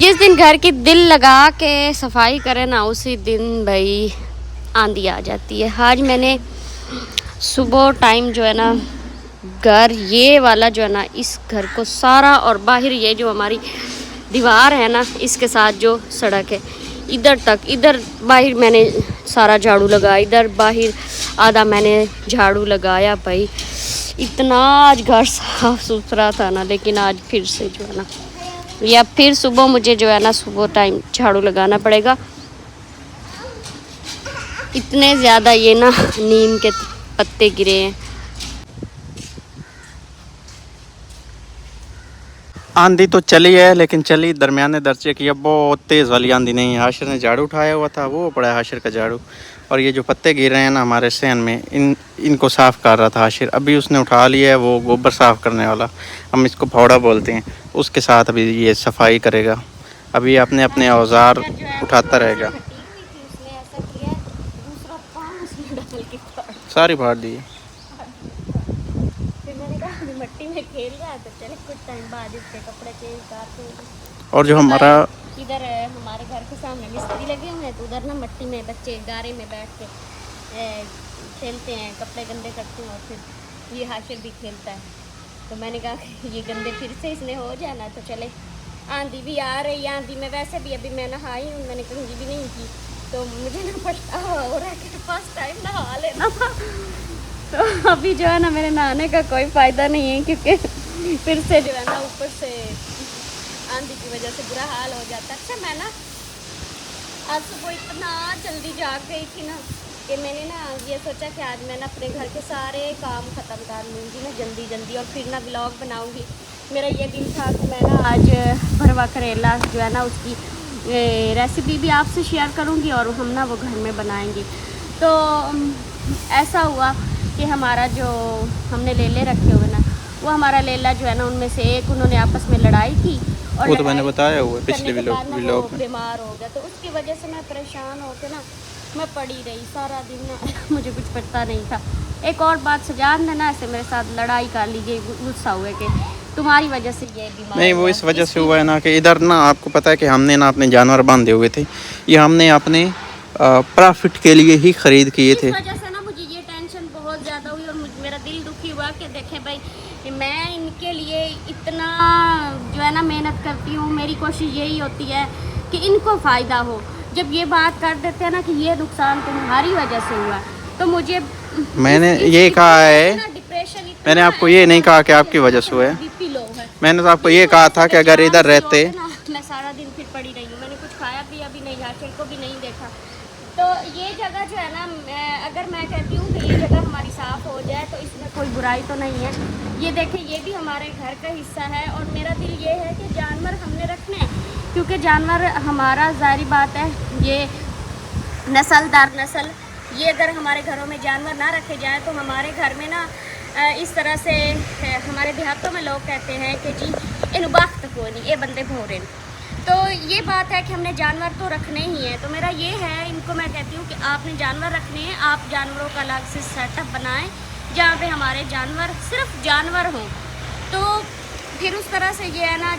जिस दिन घर की दिल लगा के सफाई करे ना, उसी दिन भाई आंधी आ जाती है। आज मैंने सुबह टाइम जो है ना, घर ये वाला जो है ना, इस घर को सारा और बाहर ये जो हमारी दीवार है ना, इसके साथ जो सड़क है इधर तक, इधर बाहर मैंने सारा झाड़ू लगाया, इधर बाहर आधा मैंने झाड़ू लगाया। भाई इतना आज घर साफ सुथरा था ना, लेकिन आज फिर से जो है ना, या फिर सुबह मुझे जो है ना, सुबह टाइम झाड़ू लगाना पड़ेगा। इतने ज़्यादा ये ना नीम के पत्ते गिरे हैं। आंधी तो चली है, लेकिन चली दरमियाने दर्जे की, अब बहुत तेज़ वाली आंधी नहीं है। हाशिर ने झाड़ू उठाया हुआ था, वो पड़ा है हाशिर का झाड़ू। और ये जो पत्ते गिर रहे हैं ना हमारे सहन में, इनको साफ़ कर रहा था हाशिर। अभी उसने उठा लिया है वो गोबर साफ़ करने वाला, हम इसको फावड़ा बोलते हैं, उसके साथ अभी ये सफाई करेगा। अभी अपने अपने औजार उठाता रहेगा। सारी फाड़ दी। मिट्टी में खेल रहा है तो चले कुछ टाइम बाद इसके कपड़े चेंज करते हैं। और जो हमारा इधर हमारे घर के सामने मिस्त्री लगे हुए हैं, तो उधर ना मिट्टी में बच्चे गारे में बैठ के खेलते हैं, कपड़े गंदे करते हैं। और फिर ये हाशिर भी खेलता है, तो मैंने कहा कि ये गंदे फिर से इसने हो जाना, तो चले। आंधी भी आ रही है, आंधी में वैसे भी अभी मैं नहाई हूँ, मैंने कहीं भी नहीं की, तो मुझे ना पछतावा हो रहा है कि फर्स्ट टाइम नहा लेना था। तो अभी जो है ना, मेरे नहाने का कोई फ़ायदा नहीं है, क्योंकि फिर से जो है ना ऊपर से आंधी की वजह से बुरा हाल हो जाता है। अच्छा, मैं ना आज सुबह इतना जल्दी जाग गई थी ना, कि मैंने ना ये सोचा कि आज मैं ना अपने घर के सारे काम ख़त्म कर लूँगी ना जल्दी जल्दी, और फिर ना व्लॉग बनाऊँगी। मेरा ये दिन था कि मैं ना आज भरवा करेला जो है ना, उसकी रेसिपी भी आपसे शेयर करूँगी, और हम ना वो घर में बनाएंगे। तो ऐसा हुआ कि हमारा जो हमने लेले रखे हुए ना, वो हमारा लेला जो है ना, उनमें से एक उन्होंने आपस में लड़ाई की, और वो तो मैंने बताया हुआ है पिछले व्लॉग में। बीमार हो गया, तो उसकी वजह से मैं परेशान होकर ना मैं पड़ी रही सारा दिन ना। मुझे कुछ पता नहीं था। एक और बात, सजाद ने ना ऐसे मेरे साथ लड़ाई कर ली, गई गुस्सा हुए कि तुम्हारी वजह से ये बीमार नहीं, वो इस वजह से हुआ है ना कि इधर ना आपको पता है कि हमने ना अपने जानवर बांधे हुए थे, ये हमने अपने प्रॉफिट के लिए ही खरीद किए थे। इस वजह से ना मुझे ये टेंशन बहुत ज़्यादा हुई, और मेरा दिल दुखी हुआ कि देखें भाई, मैं इनके लिए इतना जो है ना मेहनत करती हूँ, मेरी कोशिश यही होती है कि इनको फ़ायदा हो। जब ये बात कर देते हैं ना कि ये नुकसान तुम्हारी वजह से हुआ, तो मुझे मैंने ये कहा है, मैंने आपको ये नहीं कहा कि आपकी वजह से हुआ है। मैंने तो आपको ये कहा था कि अगर इधर रहते। मैं सारा दिन फिर पड़ी रही हूँ, मैंने कुछ खाया पिया भी नहीं, हाशिर को भी नहीं देखा। तो ये जगह जो है ना, अगर मैं कहती हूँ कि ये जगह हमारी साफ़ हो जाए तो इसमें कोई बुराई तो नहीं है। ये देखें, ये भी हमारे घर का हिस्सा है, और मेरा दिल ये है कि जानवर हमने रखने हैं, क्योंकि जानवर हमारा ज़ाहिर बात है, ये नस्ल दर नस्ल, ये अगर हमारे घरों में जानवर ना रखे जाएँ तो हमारे घर में ना इस तरह से हमारे देहातों में लोग कहते हैं कि जी इन वक्त को नहीं, ये बंदे भोरे। तो ये बात है कि हमने जानवर तो रखने ही हैं। तो मेरा ये है, इनको मैं कहती हूँ कि आपने जानवर रखने हैं, आप जानवरों का अलग से सेटअप बनाएं जहाँ पे हमारे जानवर सिर्फ जानवर हों, तो फिर उस तरह से ये है ना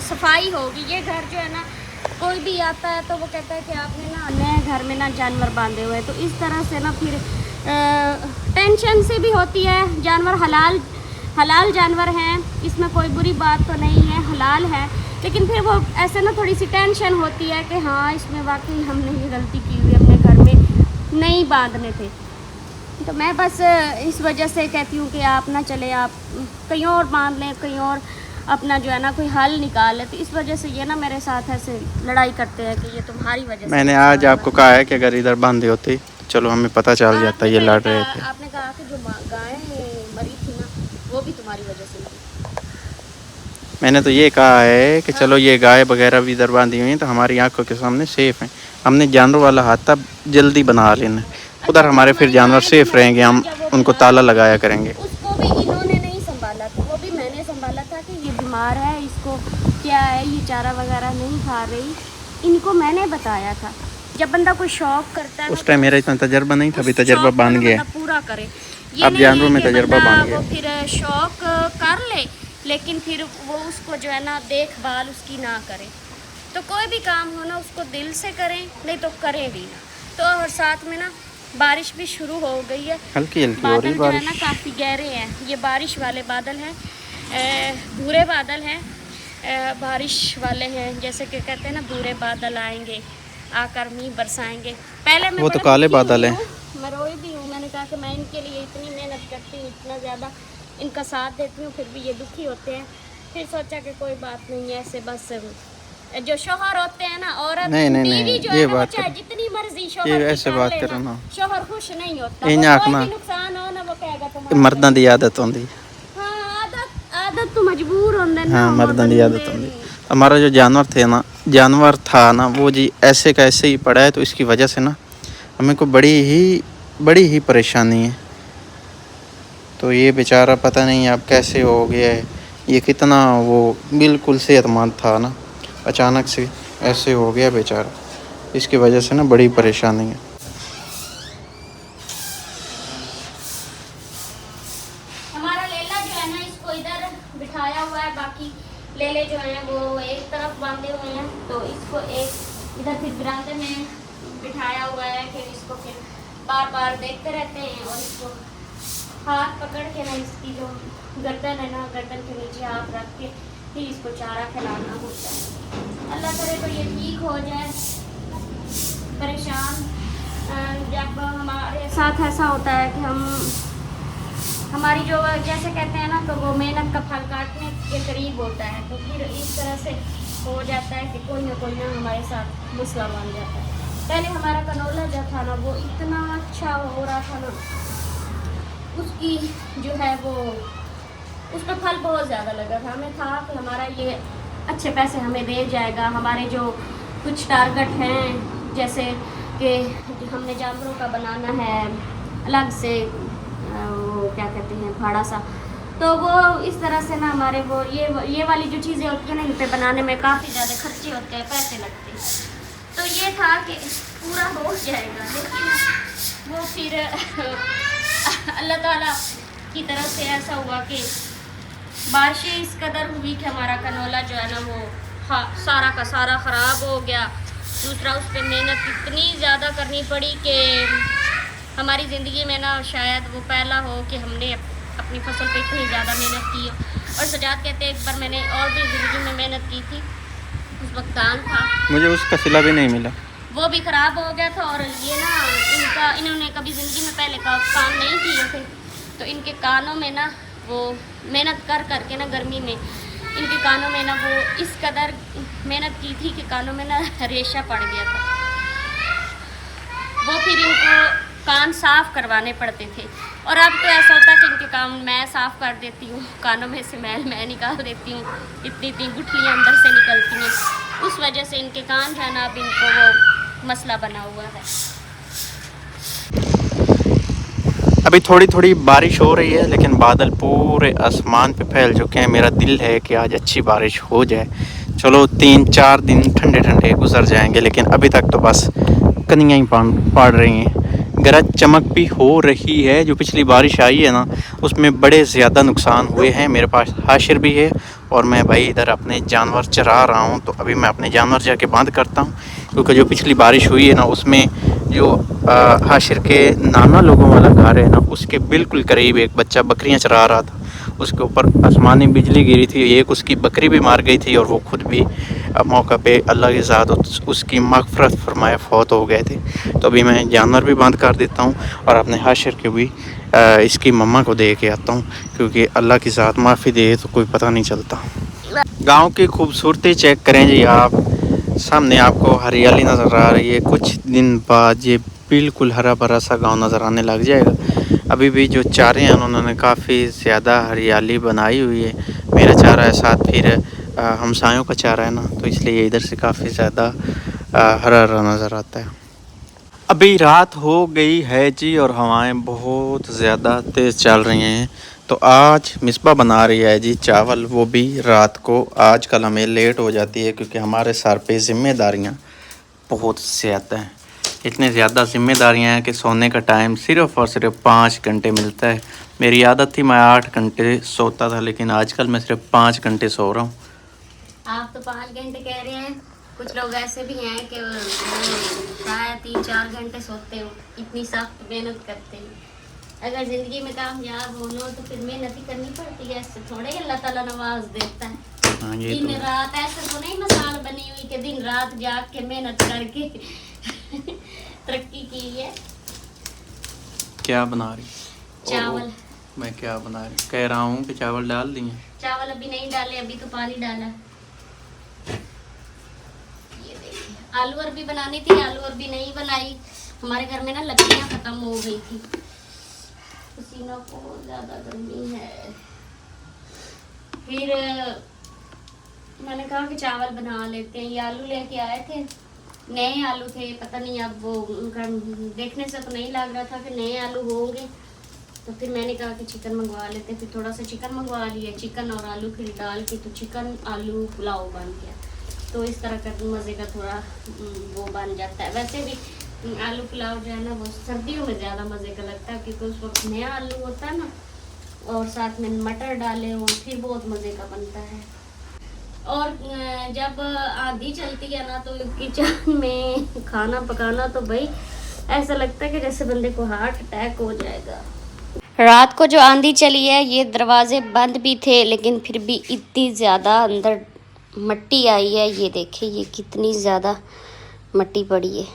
सफाई होगी। ये घर जो है ना, कोई भी आता है तो वो कहता है कि आपने ना नए घर में ना जानवर बांधे हुए हैं, तो इस तरह से ना फिर टेंशन से भी होती है। जानवर हलाल जानवर हैं, इसमें कोई बुरी बात तो नहीं है, हलाल है, लेकिन फिर वो ऐसे ना थोड़ी सी टेंशन होती है कि हाँ, इसमें वाकई हमने ये गलती की हुई, अपने घर में नहीं बांधने थे। तो मैं बस इस वजह से कहती हूँ कि आप ना चले, आप कहीं और बांध लें, कहीं और अपना जो है ना कोई हल निकाल ले। तो इस वजह से ये ना मेरे साथ ऐसे लड़ाई करते हैं कि ये तुम्हारी वजह से। मैंने आज आपको कहा है कि अगर इधर बांधे होते तो चलो हमें पता चल जाता ये लड़ रहे थे। आपने कहा कि जो गाय मरी थी ना, वो भी तुम्हारी वजह से मरी। मैंने तो ये कहा है कि चलो ये गाय वगैरह भी इधर बांधी हुई हैं तो हमारी आंखों के सामने सेफ हैं। हमने जानवर वाला हाथा जल्दी बना लेना, उधर हमारे फिर जानवर सेफ रहेंगे, हम उनको ताला लगाया करेंगे। उसको भी इन्होंने नहीं संभाला था, वो भी मैंने संभाला था कि ये बीमार है, इसको क्या है, ये चारा वगैरह नहीं खा रही, इनको मैंने बताया था। जब बंदा कोई शौक करता है, उस टाइम मेरा इतना तजर्बा नहीं था, अभी तजर्बा बन गया, पूरा करे। अब जानवरों में तजर्बा बन गया। वो फिर शौक कर ले, लेकिन फिर वो उसको जो है ना देखभाल उसकी ना करे। तो कोई भी काम हो ना उसको दिल से करें, नहीं तो करें भी ना। तो और साथ में ना बारिश भी शुरू हो गई है, हल्की हल्की हो रही बादल जो है बारिश। ना काफ़ी गहरे हैं, ये बारिश वाले बादल हैं, भूरे बादल हैं, बारिश वाले हैं, जैसे कि कहते हैं ना भूरे बादल आएंगे आकर मींह बरसाएंगे। पहले मैं वो तो बड़ा काले दुखी बादल हुई हैं। हूँ, मैं रोई भी हूँ, मैंने कहा कि मैं इनके लिए इतनी मेहनत करती हूँ, इतना ज़्यादा इनका साथ देती हूँ, फिर भी ये दुखी होते हैं। फिर सोचा कि कोई बात नहीं है, ऐसे बस जो शोहर होते हैं ना, औरत नहीं, नहीं, बीवी नहीं, जो ये है ना वो बात चाहे कर- जितनी मर्जी ये शोहर की ऐसे कर बात ले करो ना, ना। शोहर खुश नहीं होता, ये वो आँख कोई ना, भी नुकसान हो ना वो कहेगा ये तुम्हारा मर्दां दी आदत होंदी। हाँ, आदत तो मजबूर होंगे ना, हाँ, वो मर्दां दी आदत बंदे। होंदी। हमारा जो जानवर था ना वो जी ऐसे का ऐसे ही पड़ा है, तो इसकी वजह से ना हमें को बड़ी ही परेशानी है। तो ये बेचारा पता नहीं अब कैसे हो गया है, ये कितना वो बिल्कुल सेहतमंद था ना, अचानक से ऐसे हो गया बेचारा। इसकी वजह से ना बड़ी परेशानी है। हमारा लेला जो है ना इसको इधर बिठाया हुआ है, बाकी लेले जो हैं वो एक तरफ बांधे हुए हैं, तो इसको एक इधर फिर बरामदे में बिठाया हुआ है। फिर इसको फिर बार बार देखते रहते हैं, और इसको हाथ पकड़ के ना इसकी जो गर्दन है ना, गर्दन के नीचे हाथ रख के फिर इसको चारा खिलाना होता है। अल्लाह करे तो ये ठीक हो जाए। परेशान जब हमारे साथ ऐसा होता है कि हमारी जो जैसे कहते हैं ना, तो वो मेहनत का फल काटने के करीब होता है, तो फिर इस तरह से हो जाता है कि कोई ना हमारे साथ मसला बन जाता है। पहले हमारा कनौला जो था ना वो इतना अच्छा हो रहा था ना, उसकी जो है वो उसका फल बहुत ज़्यादा लगा था। हमें था कि हमारा ये अच्छे पैसे हमें दे जाएगा। हमारे जो कुछ टारगेट हैं, जैसे कि हमने जानवरों का बनाना है अलग से, वो क्या कहते हैं भाड़ा सा, तो वो इस तरह से ना हमारे वो ये वाली जो चीज़ें होती हैं ना, इन पे बनाने में काफ़ी ज़्यादा खर्चे होते हैं, पैसे लगते हैं। तो ये था कि पूरा हो जाएगा, लेकिन वो फिर अल्लाह ताला की तरफ से ऐसा हुआ कि बारिशें इस कदर हुई कि हमारा कनौला जो है ना वो सारा का सारा ख़राब हो गया। दूसरा उस पर मेहनत इतनी ज़्यादा करनी पड़ी कि हमारी ज़िंदगी में ना शायद वो पहला हो कि हमने अपनी फसल पे इतनी ज़्यादा मेहनत की। और सजाद कहते हैं एक बार मैंने और भी ज़िंदगी में मेहनत की थी, उस वक्त कान था, मुझे उसका सिला भी नहीं मिला, वो भी ख़राब हो गया था। और ये ना इन्होंने कभी ज़िंदगी में पहले का काम नहीं किए थे, तो इनके कानों में ना वो मेहनत कर करके ना गर्मी में इनके कानों में ना वो इस कदर मेहनत की थी कि कानों में ना रेशा पड़ गया था। वो फिर इनको कान साफ़ करवाने पड़ते थे। और अब तो ऐसा होता है कि इनके कान मैं साफ़ कर देती हूँ, कानों में से मैल मैं निकाल देती हूँ, इतनी गुठलियाँ अंदर से निकलती हैं। उस वजह से इनके कान जो है ना अब इनको वो मसला बना हुआ है। अभी थोड़ी थोड़ी बारिश हो रही है, लेकिन बादल पूरे आसमान पे फैल चुके हैं। मेरा दिल है कि आज अच्छी बारिश हो जाए। चलो 3-4 दिन ठंडे ठंडे गुजर जाएंगे, लेकिन अभी तक तो बस कनियाँ ही पड़ रही हैं। गरज चमक भी हो रही है। जो पिछली बारिश आई है ना, उसमें बड़े ज़्यादा नुकसान हुए हैं। मेरे पास हाशिर भी है और मैं भाई इधर अपने जानवर चरा रहा हूँ, तो अभी मैं अपने जानवर जाके बंद करता हूँ, क्योंकि जो पिछली बारिश हुई है ना, उसमें जो हाशिर के नाना लोगों वाला घर है ना, उसके बिल्कुल करीब एक बच्चा बकरियां चरा रहा था। उसके ऊपर आसमानी बिजली गिरी थी, एक उसकी बकरी भी मार गई थी, और वो खुद भी मौका पे अल्लाह की ज़ात उसकी मग़फ़िरत फरमाए फ़ौत हो गए थे। तो अभी मैं जानवर भी बंद कर देता हूँ और अपने हाशिर के भी इसकी मम्मा को दे के आता हूँ, क्योंकि अल्लाह की ज़ात माफ़ी दे तो कोई पता नहीं चलता। गाँव की खूबसूरती चेक करें जी आप, सामने आपको हरियाली नज़र आ रही है। कुछ दिन बाद ये बिल्कुल हरा भरा सा गांव नज़र आने लग जाएगा। अभी भी जो चारे हैं उन्होंने काफ़ी ज़्यादा हरियाली बनाई हुई है। मेरा चारा है, साथ फिर हमसायों का चारा है ना, तो इसलिए इधर से काफ़ी ज़्यादा हरा हरा नज़र आता है। अभी रात हो गई है जी और हवाएं बहुत ज़्यादा तेज़ चल रही हैं। तो आज मिसबा बना रही है जी चावल, वो भी रात को। आजकल हमें लेट हो जाती है क्योंकि हमारे सर पे ज़िम्मेदारियां बहुत ज़्यादा हैं। इतनी ज़्यादा ज़िम्मेदारियां हैं कि सोने का टाइम सिर्फ़ और सिर्फ 5 घंटे मिलता है। मेरी आदत थी मैं 8 घंटे सोता था, लेकिन आजकल मैं सिर्फ 5 घंटे सो रहा हूँ। आप तो 5 घंटे कह रहे हैं, कुछ लोग ऐसे भी हैं कि वो शायद 3-4 घंटे सोते हो, इतनी सख्त मेहनत करते हैं। अगर ज़िंदगी में कामयाब होना हो तो फिर मेहनत ही करनी पड़ती है, ऐसे थोड़े अल्लाह ताला नवाज देता है। हाँ, ये दिन तो रात ऐसे तो नहीं मिसाल बनी हुई कि दिन रात जाग के मेहनत करके तरक्की की है। क्या बना रही? चावल। ओहो, मैं क्या बना रही कह रहा हूँ कि चावल डाल दिए। चावल अभी नहीं डाले, अभी तो पानी डाला। ये देखिए, आलू अरबी बनानी थी, आलू अरबी नहीं बनाई। हमारे घर में ना लकड़ियाँ खत्म हो गई थी, पसीना बहुत ज़्यादा गर्मी है। फिर मैंने कहा कि चावल बना लेते हैं। ये आलू लेके आए थे, नए आलू थे, पता नहीं अब वो उनका देखने से तो नहीं लग रहा था कि नए आलू होंगे। तो फिर मैंने कहा कि चिकन मंगवा लेते हैं। फिर थोड़ा सा चिकन मंगवा लिया, चिकन और आलू फिर डाल के तो चिकन आलू पुलाव बन गया। तो इस तरह का मज़े का थोड़ा वो बन जाता है। वैसे भी आलू पुलाव जो है ना वो सर्दियों में ज़्यादा मज़े का लगता है, क्योंकि उस वक्त नया आलू होता है ना, और साथ में मटर डाले हो, फिर बहुत मज़े का बनता है। और जब आंधी चलती है ना तो किचन में खाना पकाना तो भाई ऐसा लगता है कि जैसे बंदे को हार्ट अटैक हो जाएगा। रात को जो आंधी चली है, ये दरवाजे बंद भी थे लेकिन फिर भी इतनी ज़्यादा अंदर मट्टी आई है। ये देखिए, ये कितनी ज़्यादा मट्टी पड़ी है।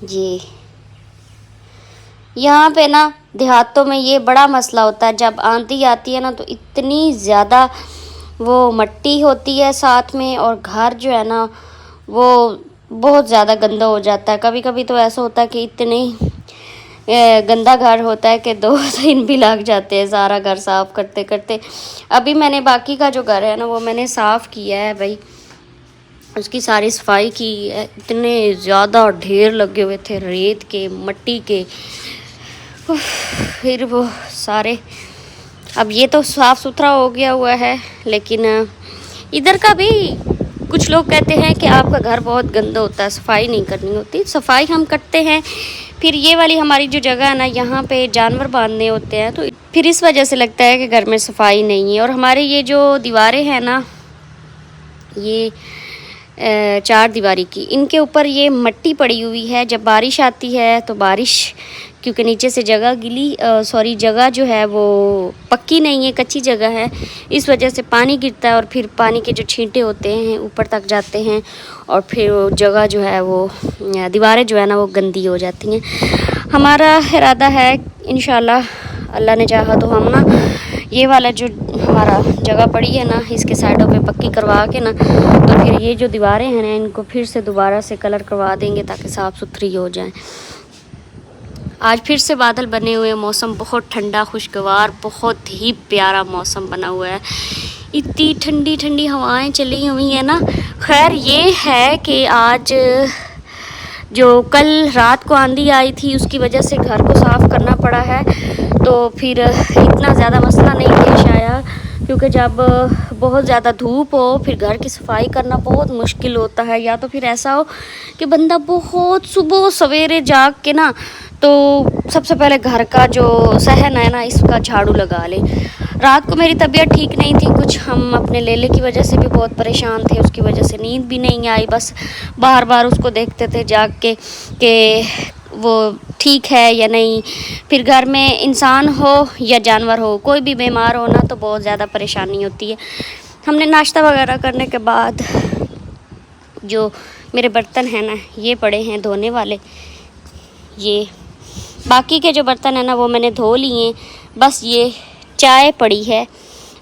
ये यहाँ पे ना देहातों में ये बड़ा मसला होता है, जब आंधी आती है ना तो इतनी ज़्यादा वो मट्टी होती है साथ में, और घर जो है ना वो बहुत ज़्यादा गंदा हो जाता है। कभी कभी तो ऐसा होता है कि इतनी गंदा घर होता है कि 2 दिन भी लग जाते हैं सारा घर साफ़ करते करते। अभी मैंने बाकी का जो घर है ना वो मैंने साफ़ किया है भाई, उसकी सारी सफाई की है। इतने ज़्यादा ढेर लगे हुए थे रेत के, मट्टी के, फिर वो सारे, अब ये तो साफ़ सुथरा हो गया हुआ है। लेकिन इधर का भी कुछ लोग कहते हैं कि आपका घर बहुत गंदा होता है, सफाई नहीं करनी होती। सफाई हम करते हैं। फिर ये वाली हमारी जो जगह है ना, यहाँ पे जानवर बांधने होते हैं, तो फिर इस वजह से लगता है कि घर में सफाई नहीं है। और हमारे ये जो दीवारें हैं ना, ये 4 दीवारी की, इनके ऊपर ये मट्टी पड़ी हुई है। जब बारिश आती है तो बारिश, क्योंकि नीचे से जगह जगह जो है वो पक्की नहीं है, कच्ची जगह है, इस वजह से पानी गिरता है और फिर पानी के जो छींटे होते हैं ऊपर तक जाते हैं, और फिर वो जगह जो है वो दीवारें जो है ना वो गंदी हो जाती हैं। हमारा इरादा है इंशाल्लाह, अल्लाह ने चाहा तो हम ना ये वाला जो हमारा जगह पड़ी है ना, इसके साइडों पे पक्की करवा के ना, तो फिर ये जो दीवारें हैं ना इनको फिर से दोबारा से कलर करवा देंगे ताकि साफ़ सुथरी हो जाए। आज फिर से बादल बने हुए, मौसम बहुत ठंडा खुशगवार, बहुत ही प्यारा मौसम बना हुआ है। इतनी ठंडी ठंडी हवाएं चली हुई है ना। खैर ये है कि आज जो कल रात को आंधी आई थी उसकी वजह से घर को साफ़ करना पड़ा है, तो फिर इतना ज़्यादा मसला नहीं पेश आया, क्योंकि जब बहुत ज़्यादा धूप हो फिर घर की सफाई करना बहुत मुश्किल होता है। या तो फिर ऐसा हो कि बंदा बहुत सुबह सवेरे जाग के ना तो सबसे पहले घर का जो सहन है ना इसका झाड़ू लगा ले। रात को मेरी तबीयत ठीक नहीं थी कुछ, हम अपने लेले की वजह से भी बहुत परेशान थे, उसकी वजह से नींद भी नहीं आई, बस बार बार उसको देखते थे जाग के कि वो ठीक है या नहीं। फिर घर में इंसान हो या जानवर हो, कोई भी बीमार हो ना तो बहुत ज़्यादा परेशानी होती है। हमने नाश्ता वगैरह करने के बाद जो मेरे बर्तन हैं ना ये पड़े हैं धोने वाले, ये बाकी के जो बर्तन हैं ना वो मैंने धो लिए। बस ये चाय पड़ी है,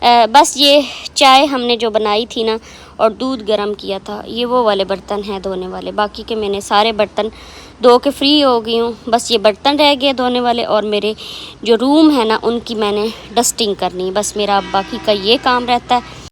बस ये चाय हमने जो बनाई थी ना और दूध गर्म किया था, ये वो वाले बर्तन हैं धोने वाले। बाकी के मैंने सारे बर्तन धो के फ्री हो गई हूँ। बस ये बर्तन रह गए धोने वाले, और मेरे जो रूम है ना उनकी मैंने डस्टिंग करनी है। बस मेरा अब बाकी का ये काम रहता है।